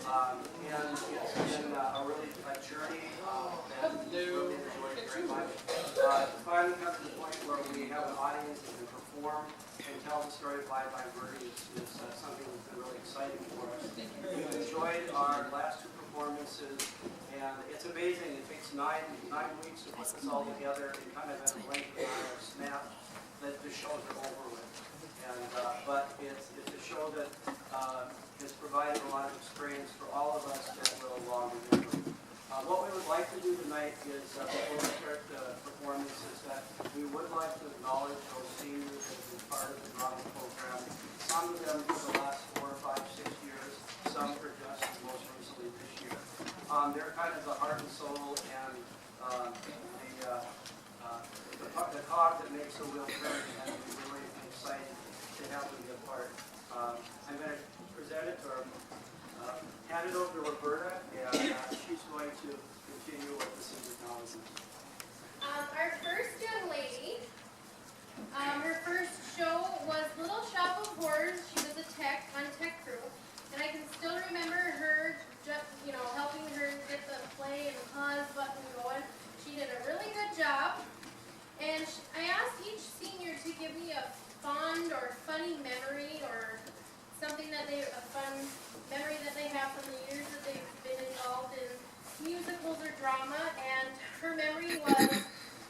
And it's been a really a journey that we really enjoyed very much. Finally come to the point where we have an audience that can perform and tell the story of Bye Bye Birdie is something that's been really exciting for us. We've enjoyed our last two performances, and it's amazing. It takes nine weeks to put this all together and kind of at a blink of an eye or snap that the shows are over with. And, but it's a show that has provided a lot of experience for all of us that will long remember. What we would like to do tonight is, before we start the performance, is that we would like to acknowledge those seniors that have been part of the drama program. Some of them for the last 4, 5, 6 years, some for just most recently this year. They're kind of the heart and soul and the cog that makes the wheel turn, and we're really excited to have them be a part. I'm going to present it to her, hand it over to Roberta, and she's going to continue with the senior acknowledgement. Our first young lady, her first show was Little Shop of Horrors. She was a tech on Tech Crew, and I can still remember her, just, helping her get the play and pause button going. She did a really good job, and I asked each senior to give me a fond or funny memory or something that a fun memory that they have from the years that they've been involved in musicals or drama. And her memory was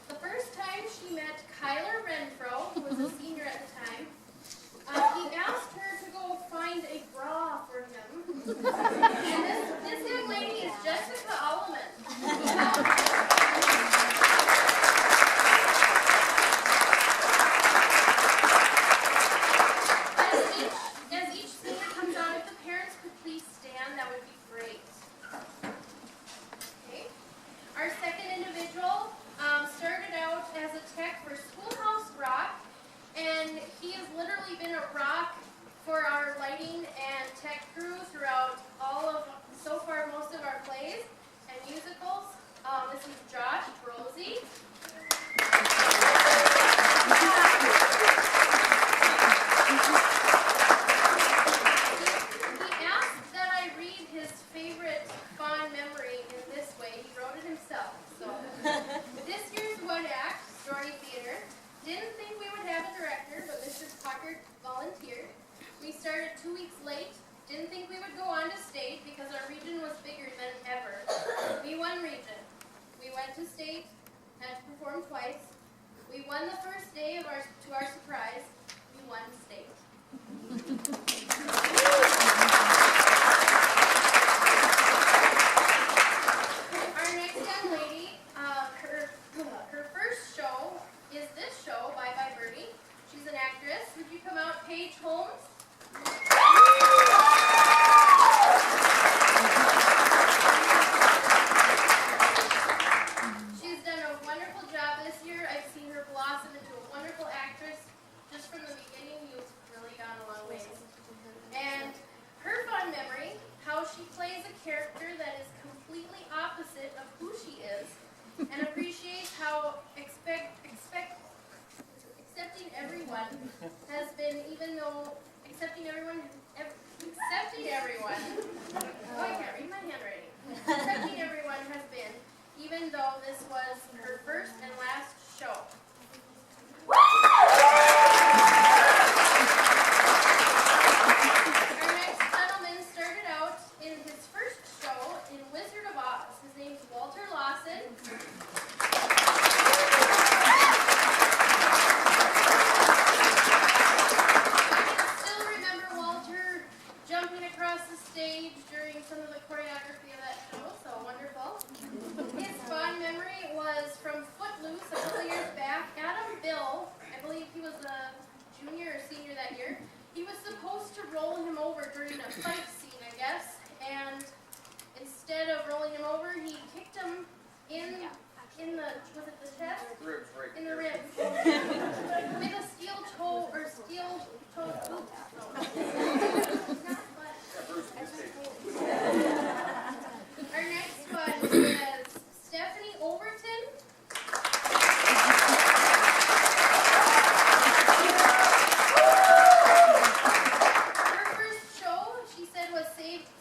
the first time she met Kyler Renfro, who was a senior at the time. He asked her to go find a bra for him. And this young lady is Jessica Alleman.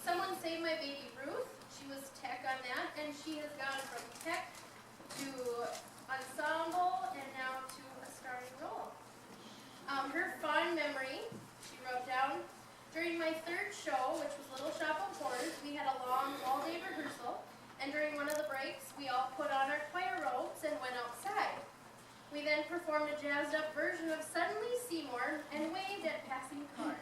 Someone say my baby Ruth. She was tech on that, and she has gone from tech to ensemble and now to a starring role. Her fond memory, she wrote down, during my third show, which was Little Shop of Horrors, we had a long all-day rehearsal, and during one of the breaks, we all put on our choir robes and went outside. We then performed a jazzed-up version of Suddenly Seymour and waved at passing cars.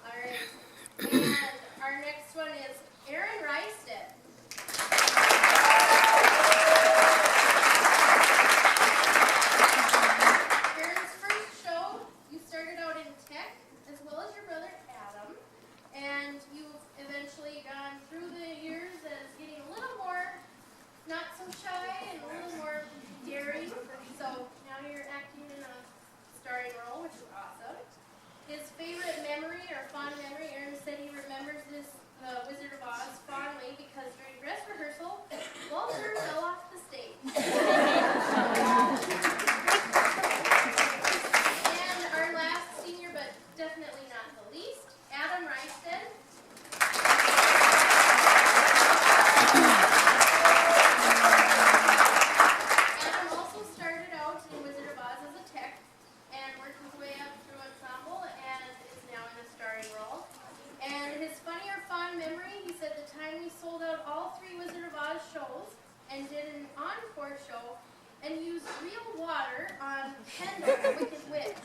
All right, and our next one is Erin Rysted. Erin's first show, you started out in tech, as well as your brother Adam, and you've eventually gone through the years as getting a little more not so shy and a little more daring. So now you're acting in a starring role, which is awesome. His favorite memory or fond memory, Aaron said he remembers this The Wizard of Oz fondly because during dress rehearsal, Walter fell off the stage. And our last senior, but definitely not the least, Adam Rysted. Adam also started out in Wizard of Oz as a tech and worked his way up through ensemble and is now in a starring role. And his funny or fond memory, he said the time we sold out all 3 Wizard of Oz shows and did an encore show and used real water on Kendall, the Wicked Witch.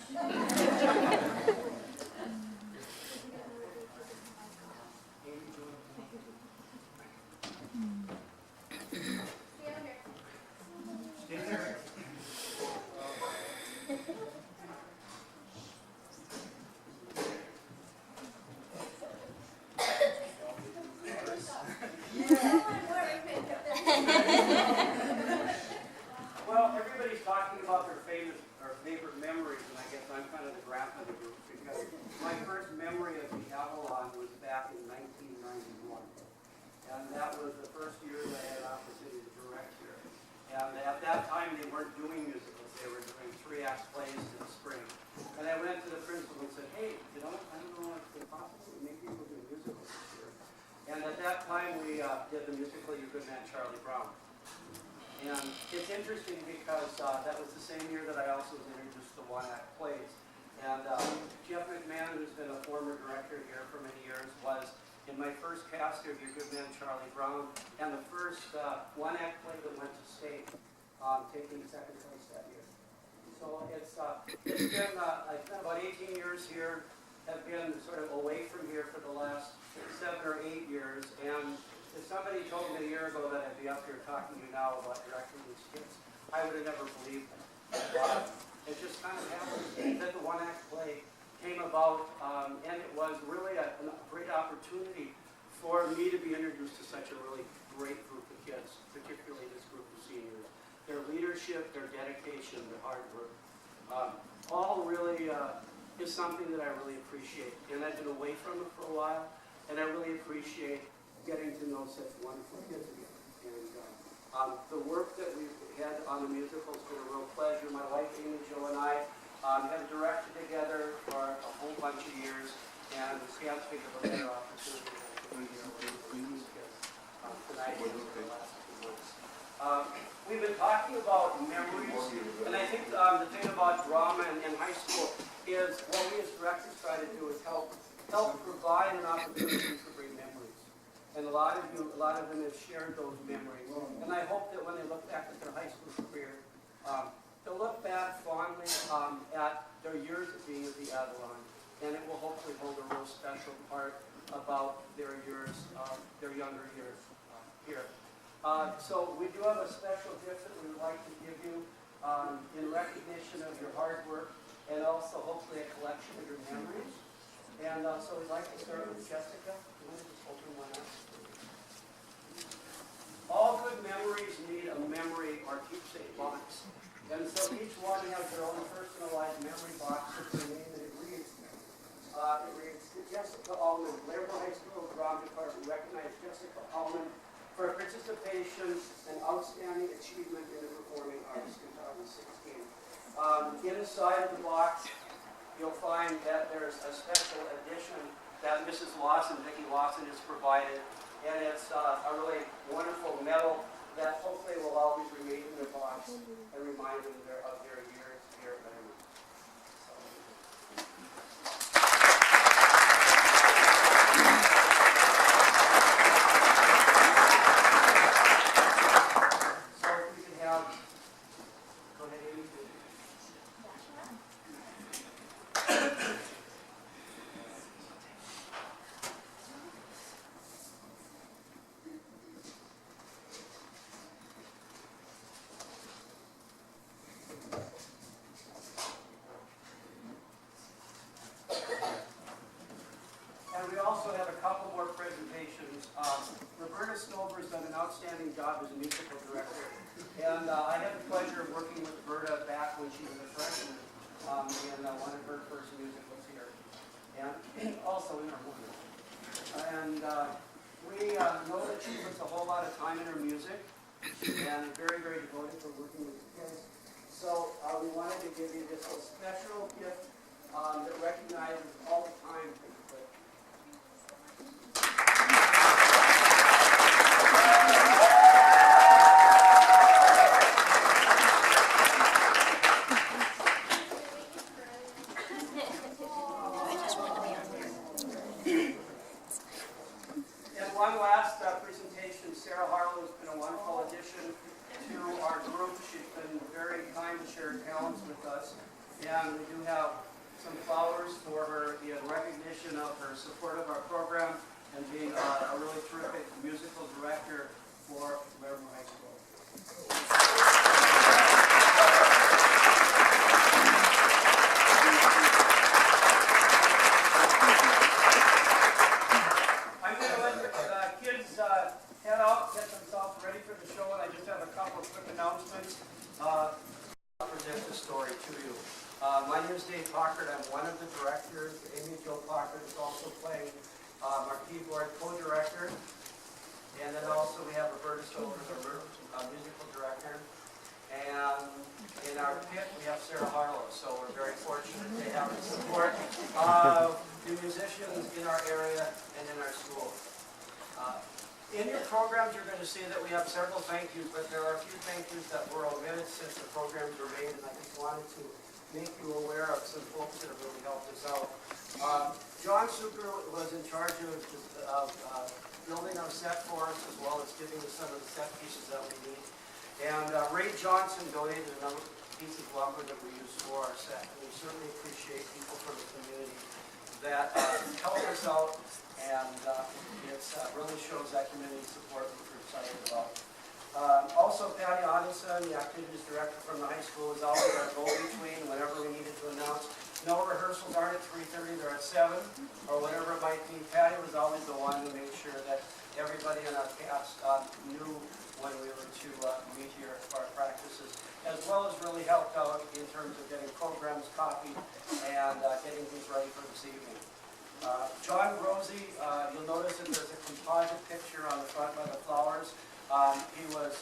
Well, everybody's talking about their favorite memories, and I guess I'm kind of the grandpa of the group because my first memory of the Avalon was back in 1991, and that was the first year that I had an opportunity to direct here. And at that time, they weren't doing musicals; they were doing 3-act plays in the spring. And I went to the principal and said, "Hey, I don't know if it's possible. Maybe we'll do musicals this year." And at that time, we did the musical "Your Good Man, Charlie Brown." And it's interesting because that was the same year that I also was introduced to 1-act plays. And Jeff McMahon, who's been a former director here for many years, was in my first cast of Your Good Man, Charlie Brown, and the first 1-act play that went to state, taking second place that year. So it's been I've spent about 18 years here, have been sort of away from here for the last 7 or 8 years, and if somebody told me a year ago that I'd be up here talking to you now about directing these kids, I would have never believed it. It just kind of happened that the 1-act play came about, and it was really a great opportunity for me to be introduced to such a really great group of kids, particularly this group of seniors. Their leadership, their dedication, their hard work, all really is something that I really appreciate. And I've been away from it for a while, and I really appreciate getting to know such wonderful kids again. And the work that we've had on the musical has been a real pleasure. My wife, Amy Jo, and I have directed together for a whole bunch of years, and we can't think of a better opportunity than to be here with these kids tonight and for the last 2 months. We've been talking about memories, and I think the thing about drama in high school is what we as directors try to do is help provide an opportunity for great memories. And a lot of them have shared those memories. And I hope that when they look back at their high school career, they'll look back fondly at their years of being at the Avalon. And it will hopefully hold a real special part about their years, their younger years here. So we do have a special gift that we would like to give you in recognition of your hard work and also hopefully a collection of your memories. And so we'd like to start with Jessica. You want to just open one up? All good memories need a memory or keepsake box. And so each one has their own personalized memory box with their name, and it reads Jessica Allman, Larimore High School Drama Department recognized Jessica Allman for participation and outstanding achievement in the performing arts 2016. Inside of the box, you'll find that there's a special edition that Mrs. Lawson, Vicki Lawson, has provided. And it's a really wonderful medal that hopefully will always remain in their box and remind them of their years here at Larimore. So if we can have, go ahead, Amy. And we also have a couple more presentations. Roberta Stover's done an outstanding job as a musical director. And I had the pleasure of working with Roberta back when she was a freshman in one of her first musicals here. And also in our movie. And we know that she puts a whole lot of time in her music and very, very devoted to working with kids. So we wanted to give you this special gift that recognizes all the time that you put. And one last presentation, Sarah Harlow has been a wonderful addition to our group. She's been very kind to share talents with us. And we do have some flowers for her in recognition of her support of our program and being a really terrific musical director for Larimore High School. I'm going to let the kids head out, get themselves ready for the show, and I just have a couple of quick announcements. I'll present the story to you. My name is Dave Pockert. I'm one of the directors. Amy Jo Pockert is also playing our keyboard co-director. And then also we have Roberta Stover, our musical director. And in our pit, we have Sarah Harlow. So we're very fortunate to have the support of the musicians in our area and in our school. In your programs, you're going to see that we have several thank yous, but there are a few thank yous that were omitted since the programs were made, and I just wanted to make you aware of some folks that have really helped us out. John Suker was in charge of building our set for us, as well as giving us some of the set pieces that we need. And Ray Johnson donated a number of pieces of lumber that we use for our set. And we certainly appreciate people from the community that help us out, and it really shows that community support that we're excited about. Also, Patty Odinson, the activities director from the high school, is always our go-between whenever we needed to announce. No rehearsals aren't at 3:30, they're at 7, or whatever it might be. Patty was always the one who made sure that everybody in our cast knew when we were to meet here for our practices, as well as really helped out in terms of getting programs copied and getting things ready for this evening. John Rosie, you'll notice that there's a composite picture on the front by the flowers. He was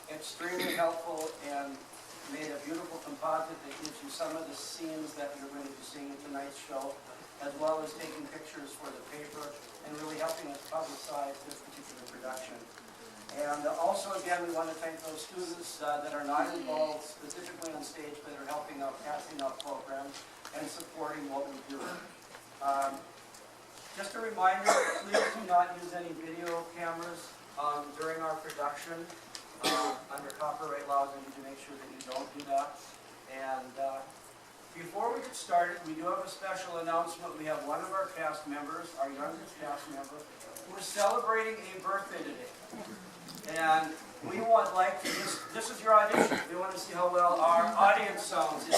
extremely helpful and made a beautiful composite that gives you some of the scenes that you're going to be seeing in tonight's show, as well as taking pictures for the paper and really helping us publicize this particular production. And also, again, we want to thank those students that are not involved specifically on stage, but are helping out, passing out programs and supporting what we do. Just a reminder, please do not use any video cameras during our production. Under copyright laws, we need to make sure that you don't do that. And before we get started, we do have a special announcement. We have one of our cast members, our youngest cast member, who is celebrating a birthday today. And we would like to this is your audition. We want to see how well our audience sounds. To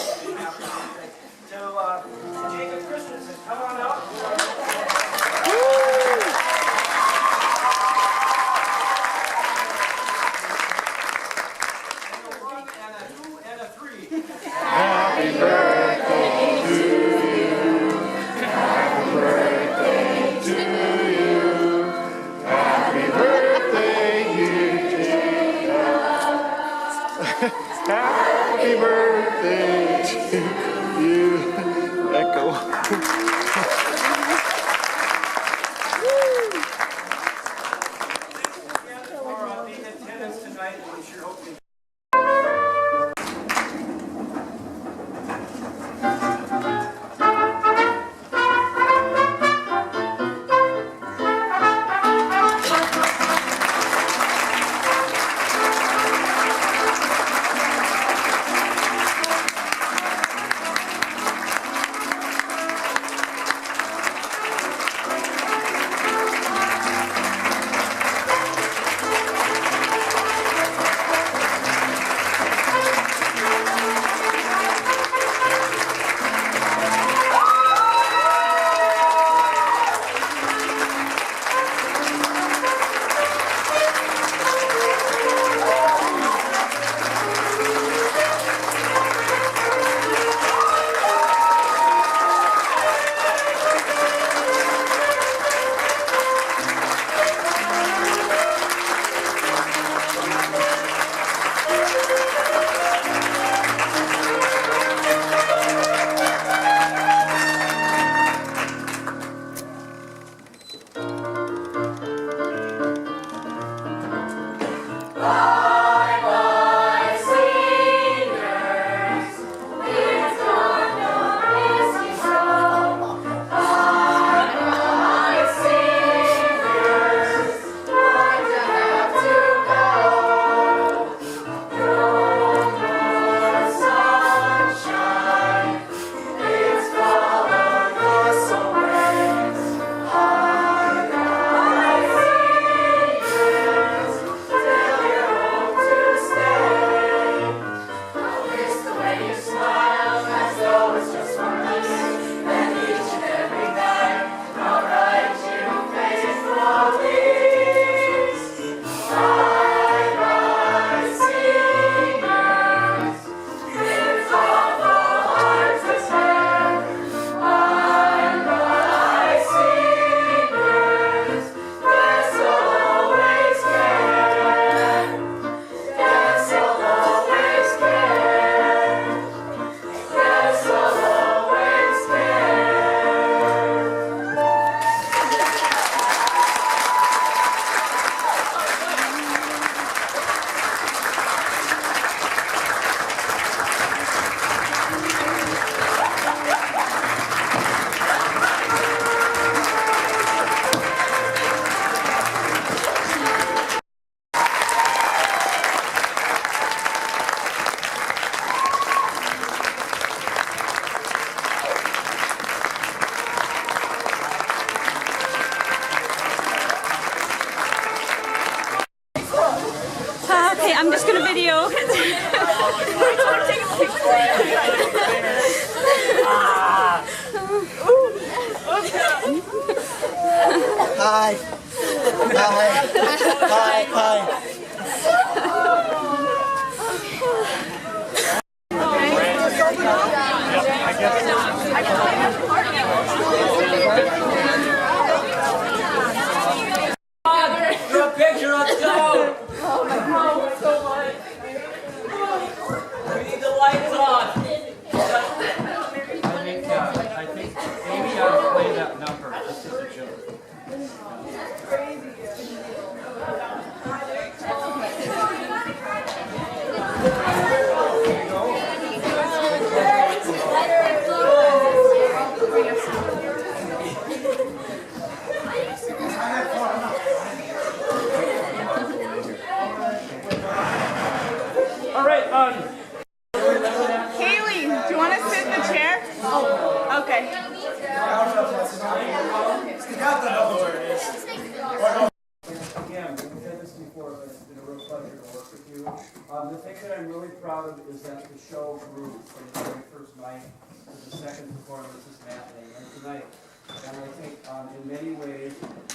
Jacob Christensen, come on out. Happy birthday to you. Happy birthday to you. Happy birthday, you Jacob. Happy birthday to you. Echo. I'm just gonna video. Hi. Hi. Hi. Do a picture, let's go! We need the lights on! I think Amy ought to play that number just as a joke. All right, Haley, do you want to sit in the chair? Oh, okay. Again, we've had this before, but it's been a real pleasure to work with you. The thing that I'm really proud of is that the show grew from the very first night to the second performance this matinee and tonight. And I think in many ways,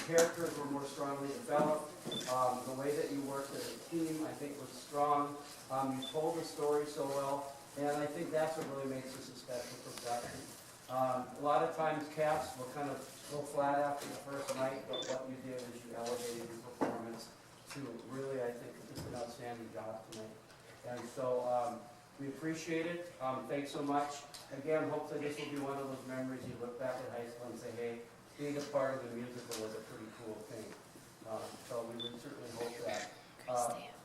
characters were more strongly developed. The way that you worked as a team, I think, was strong. You told the story so well, and I think that's what really makes this a special production. A lot of times casts will kind of go flat after the first night, but what you did is you elevated your performance to really, I think, just an outstanding job tonight. And so we appreciate it. Thanks so much. Again, hopefully this will be one of those memories you look back at high school and say, hey, being a part of the musical was a pretty cool thing. So we would certainly hope that.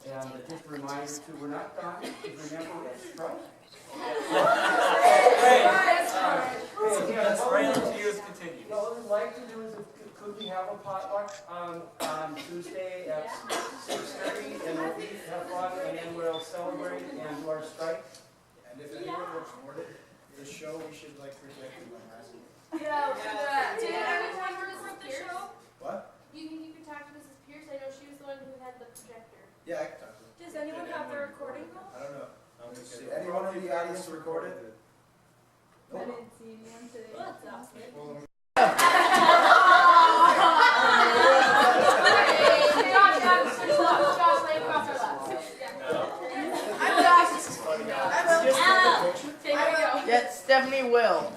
And just a reminder too, we're not done. Remember, we're strike. That's right into you as continues. So what we'd like to do is, could we have a potluck on Tuesday at 6:30, and we'll eat, have fun, and then we'll celebrate and do our strike? And if anyone recorded this show, we should like project it on last week. Yeah, we'll do that. Did every time we're at the show? What? You think you could talk to Mrs. Pierce? I know she was the one who had the projector. Yeah, I can talk to them. Does anyone have the recording though? I don't know. Did anyone in the audience record it? I didn't see anyone today. Well, that's awesome. Well, There we go. Yes, Stephanie will.